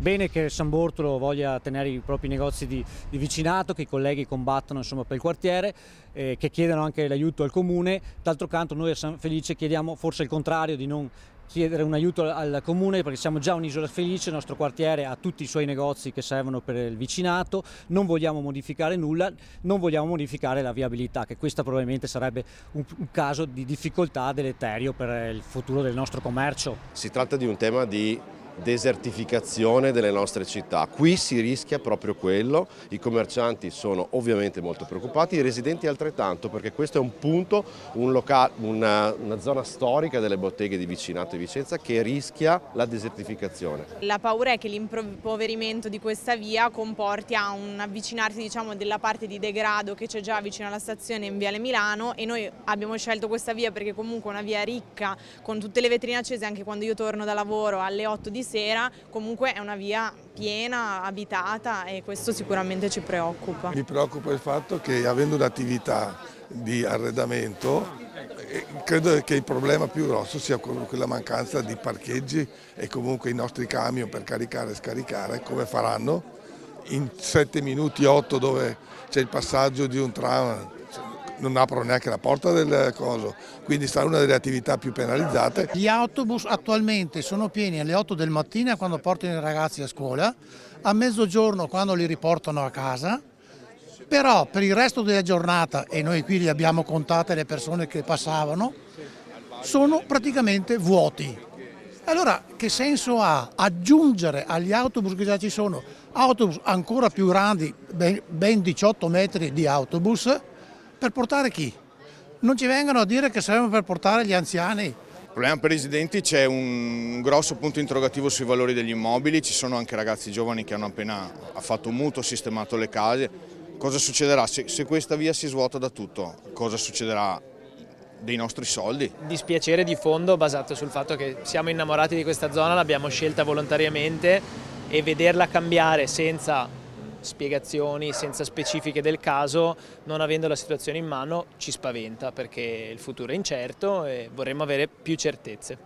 Bene che San Bortolo voglia tenere i propri negozi di vicinato, che i colleghi combattono insomma, per il quartiere, che chiedano anche l'aiuto al comune. D'altro canto noi a San Felice chiediamo forse il contrario, di non chiedere un aiuto al comune, perché siamo già un'isola felice, il nostro quartiere ha tutti i suoi negozi che servono per il vicinato, non vogliamo modificare nulla, non vogliamo modificare la viabilità, che questa probabilmente sarebbe un caso di difficoltà deleterio per il futuro del nostro commercio. Si tratta di un tema di desertificazione delle nostre città. Qui si rischia proprio quello, i commercianti sono ovviamente molto preoccupati, i residenti altrettanto, perché questo è un punto, una zona storica delle botteghe di vicinato di Vicenza che rischia la desertificazione. La paura è che l'impoverimento di questa via comporti a un avvicinarsi, diciamo, della parte di degrado che c'è già vicino alla stazione in Viale Milano, e noi abbiamo scelto questa via perché comunque è una via ricca con tutte le vetrine accese anche quando io torno da lavoro alle 8 di sera, comunque è una via piena, abitata, e questo sicuramente ci preoccupa. Mi preoccupa il fatto che, avendo un'attività di arredamento, credo che il problema più grosso sia quella mancanza di parcheggi, e comunque i nostri camion per caricare e scaricare come faranno in 7 minuti, 8, dove c'è il passaggio di un tram, non aprono neanche la porta del coso, quindi sarà una delle attività più penalizzate. Gli autobus attualmente sono pieni alle 8 del mattino quando portano i ragazzi a scuola, a mezzogiorno quando li riportano a casa, però per il resto della giornata, e noi qui li abbiamo contate le persone che passavano, sono praticamente vuoti. Allora che senso ha aggiungere agli autobus che già ci sono autobus ancora più grandi, ben 18 metri di autobus, per portare chi? Non ci vengano a dire che servono per portare gli anziani. Il problema per i residenti: c'è un grosso punto interrogativo sui valori degli immobili, ci sono anche ragazzi giovani che hanno appena fatto un mutuo, sistemato le case. Cosa succederà se questa via si svuota da tutto? Cosa succederà dei nostri soldi? Dispiacere di fondo basato sul fatto che siamo innamorati di questa zona, l'abbiamo scelta volontariamente, e vederla cambiare senza spiegazioni, senza specifiche del caso, non avendo la situazione in mano, ci spaventa, perché il futuro è incerto e vorremmo avere più certezze.